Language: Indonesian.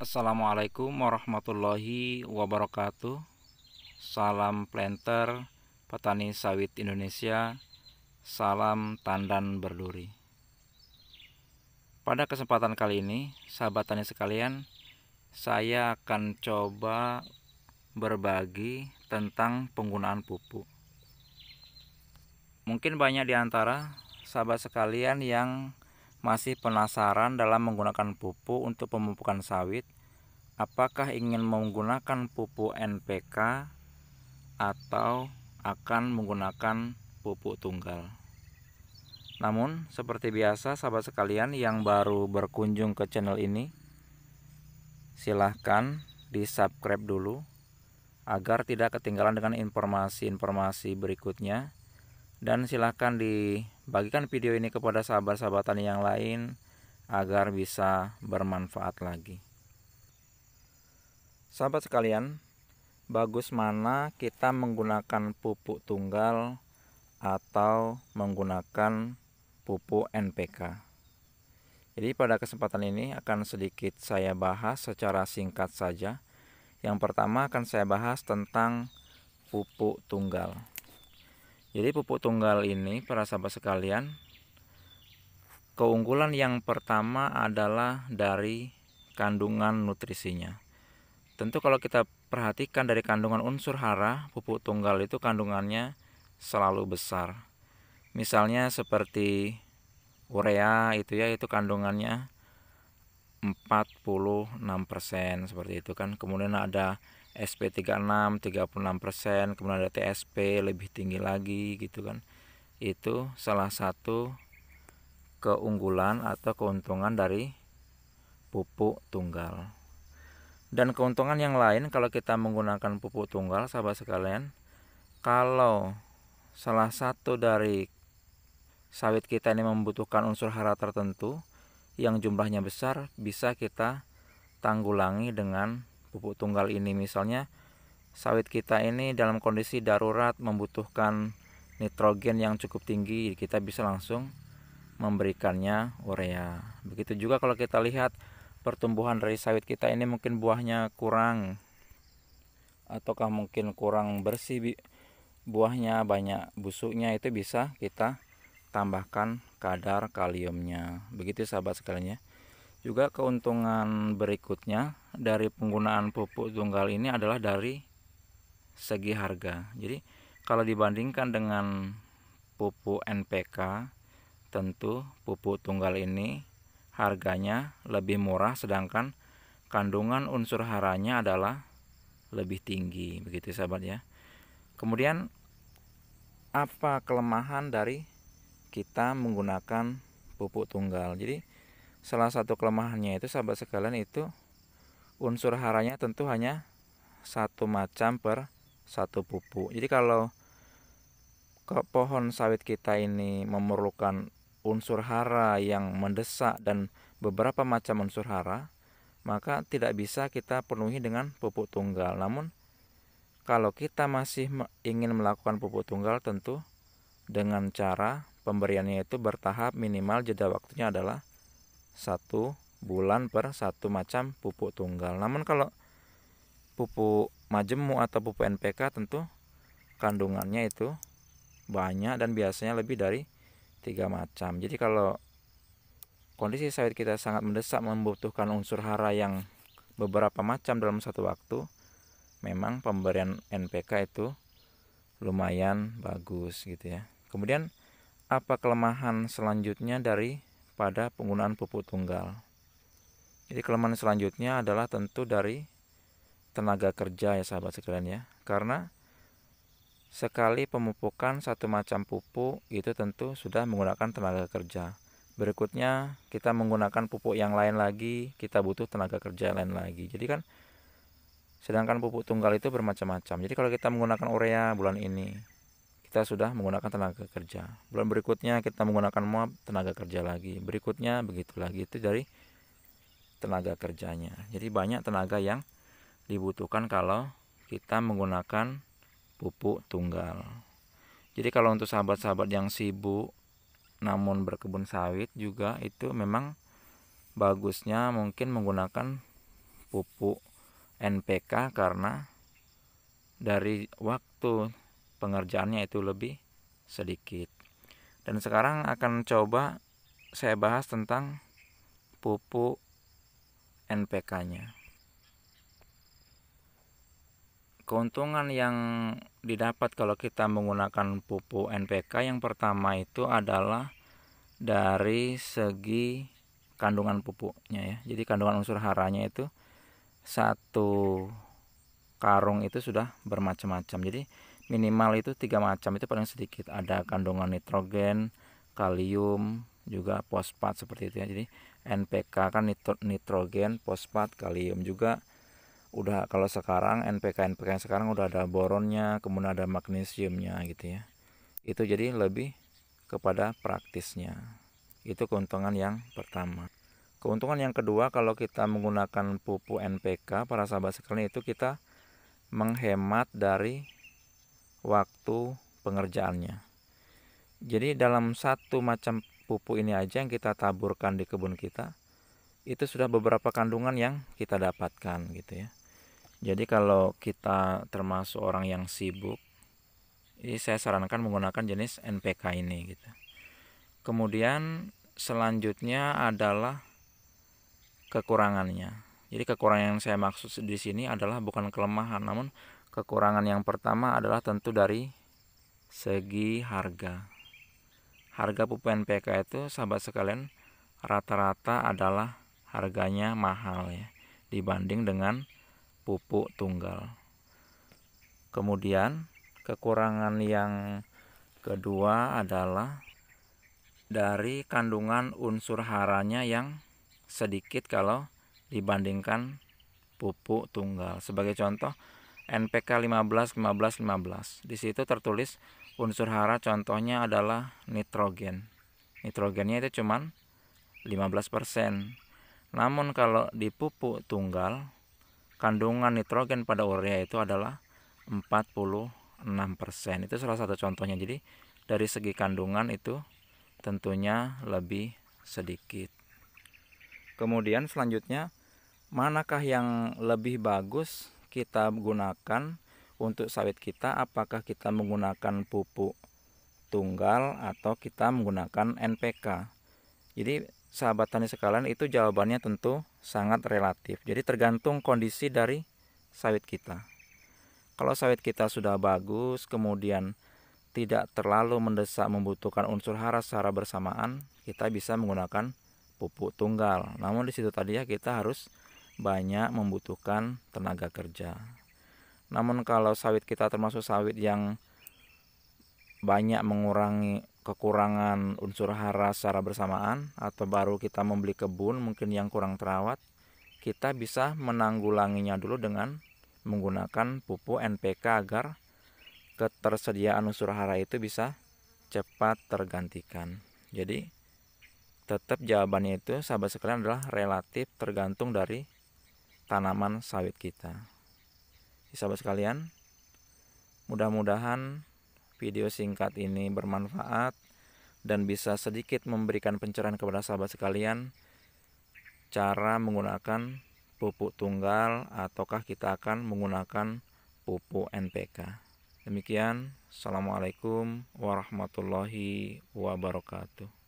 Assalamualaikum warahmatullahi wabarakatuh. Salam planter, petani sawit Indonesia. Salam tandan berduri. Pada kesempatan kali ini, sahabat tani sekalian, saya akan coba berbagi tentang penggunaan pupuk. Mungkin banyak di antara sahabat sekalian yang masih penasaran dalam menggunakan pupuk untuk pemupukan sawit. Apakah ingin menggunakan pupuk NPK atau akan menggunakan pupuk tunggal? Namun, seperti biasa sahabat sekalian yang baru berkunjung ke channel ini, silahkan di-subscribe dulu agar tidak ketinggalan dengan informasi-informasi berikutnya. Dan silahkan dibagikan video ini kepada sahabat-sahabat tani yang lain agar bisa bermanfaat lagi. Sahabat sekalian, bagus mana kita menggunakan pupuk tunggal atau menggunakan pupuk NPK? Jadi pada kesempatan ini akan sedikit saya bahas secara singkat saja. Yang pertama akan saya bahas tentang pupuk tunggal. Jadi pupuk tunggal ini, para sahabat sekalian, keunggulan yang pertama adalah dari kandungan nutrisinya. Tentu kalau kita perhatikan dari kandungan unsur hara, pupuk tunggal itu kandungannya selalu besar. Misalnya seperti urea itu kandungannya 46% seperti itu kan. Kemudian ada SP36 36%, kemudian ada TSP lebih tinggi lagi gitu kan. Itu salah satu keunggulan atau keuntungan dari pupuk tunggal. Dan keuntungan yang lain kalau kita menggunakan pupuk tunggal, sahabat sekalian, kalau salah satu dari sawit kita ini membutuhkan unsur hara tertentu yang jumlahnya besar, bisa kita tanggulangi dengan pupuk tunggal ini. Misalnya sawit kita ini dalam kondisi darurat membutuhkan nitrogen yang cukup tinggi, kita bisa langsung memberikannya urea. Begitu juga kalau kita lihat pertumbuhan dari sawit kita ini mungkin buahnya kurang, ataukah mungkin kurang bersih buahnya, banyak busuknya, itu bisa kita tambahkan kadar kaliumnya. Begitu sahabat sekalian ya. Juga keuntungan berikutnya dari penggunaan pupuk tunggal ini adalah dari segi harga. Jadi kalau dibandingkan dengan pupuk NPK, tentu pupuk tunggal ini harganya lebih murah, sedangkan kandungan unsur haranya adalah lebih tinggi. Begitu sahabat ya. Kemudian apa kelemahan dari kita menggunakan pupuk tunggal? Jadi salah satu kelemahannya itu sahabat sekalian itu unsur haranya tentu hanya satu macam per satu pupuk. Jadi kalau pohon sawit kita ini memerlukan unsur hara yang mendesak dan beberapa macam unsur hara, maka tidak bisa kita penuhi dengan pupuk tunggal. Namun kalau kita masih ingin melakukan pupuk tunggal, tentu dengan cara pemberiannya itu bertahap, minimal jeda waktunya adalah 1 bulan per satu macam pupuk tunggal. Namun kalau pupuk majemuk atau pupuk NPK tentu kandungannya itu banyak dan biasanya lebih dari 3 macam. Jadi kalau kondisi sawit kita sangat mendesak membutuhkan unsur hara yang beberapa macam dalam satu waktu, memang pemberian NPK itu lumayan bagus gitu ya. Kemudian apa kelemahan selanjutnya pada penggunaan pupuk tunggal? Jadi kelemahan selanjutnya adalah tentu dari tenaga kerja ya sahabat sekalian ya. Karena sekali pemupukan satu macam pupuk itu tentu sudah menggunakan tenaga kerja. Berikutnya kita menggunakan pupuk yang lain lagi, kita butuh tenaga kerja lain lagi. Jadi kan sedangkan pupuk tunggal itu bermacam-macam. Jadi kalau kita menggunakan urea bulan ini, kita sudah menggunakan tenaga kerja. Bulan berikutnya kita menggunakan MOP, tenaga kerja lagi. Berikutnya begitu lagi, itu dari tenaga kerjanya. Jadi banyak tenaga yang dibutuhkan kalau kita menggunakan pupuk tunggal. Jadi kalau untuk sahabat-sahabat yang sibuk namun berkebun sawit juga, itu memang bagusnya mungkin menggunakan pupuk NPK karena dari waktu pengerjaannya itu lebih sedikit. Dan sekarang akan coba saya bahas tentang pupuk NPK-nya. Keuntungan yang didapat kalau kita menggunakan pupuk NPK yang pertama itu adalah dari segi kandungan pupuknya ya. Jadi kandungan unsur haranya itu satu karung itu sudah bermacam-macam. Jadi minimal itu 3 macam, itu paling sedikit. Ada kandungan nitrogen, kalium, juga fosfat seperti itu ya. Jadi NPK kan nitrogen, fosfat, kalium juga. Udah kalau sekarang NPK yang sekarang udah ada boronnya, kemudian ada magnesiumnya gitu ya. Itu jadi lebih kepada praktisnya. Itu keuntungan yang pertama. Keuntungan yang kedua, kalau kita menggunakan pupuk NPK, para sahabat sekalian, itu kita menghemat dari waktu pengerjaannya. Jadi dalam satu macam pupuk ini aja yang kita taburkan di kebun kita, itu sudah beberapa kandungan yang kita dapatkan gitu ya. Jadi kalau kita termasuk orang yang sibuk, ini saya sarankan menggunakan jenis NPK ini gitu. Kemudian selanjutnya adalah kekurangannya. Jadi kekurangan yang saya maksud di sini adalah bukan kelemahan, namun kekurangan yang pertama adalah tentu dari segi harga. Harga pupuk NPK itu sahabat sekalian rata-rata adalah harganya mahal ya dibanding dengan pupuk tunggal. Kemudian kekurangan yang kedua adalah dari kandungan unsur haranya yang sedikit kalau dibandingkan pupuk tunggal. Sebagai contoh NPK 15 15 15. Di situ tertulis unsur hara contohnya adalah nitrogen. Nitrogennya itu cuma 15%. Namun kalau di pupuk tunggal kandungan nitrogen pada urea itu adalah 46%. Itu salah satu contohnya. Jadi dari segi kandungan itu tentunya lebih sedikit. Kemudian selanjutnya, manakah yang lebih bagus kita gunakan untuk sawit kita? Apakah kita menggunakan pupuk tunggal atau kita menggunakan NPK? Jadi sahabat tani sekalian, itu jawabannya tentu sangat relatif. Jadi tergantung kondisi dari sawit kita. Kalau sawit kita sudah bagus, kemudian tidak terlalu mendesak membutuhkan unsur hara secara bersamaan, kita bisa menggunakan pupuk tunggal. Namun di situ tadi ya kita harus banyak membutuhkan tenaga kerja. Namun kalau sawit kita termasuk sawit yang banyak mengurangi kekurangan unsur hara secara bersamaan, atau baru kita membeli kebun mungkin yang kurang terawat, kita bisa menanggulanginya dulu dengan menggunakan pupuk NPK agar ketersediaan unsur hara itu bisa cepat tergantikan. Jadi tetap jawabannya itu sahabat sekalian adalah relatif tergantung dari tanaman sawit kita. Sahabat sekalian, mudah-mudahan video singkat ini bermanfaat dan bisa sedikit memberikan pencerahan kepada sahabat sekalian cara menggunakan pupuk tunggal ataukah kita akan menggunakan pupuk NPK. Demikian, Assalamualaikum warahmatullahi wabarakatuh.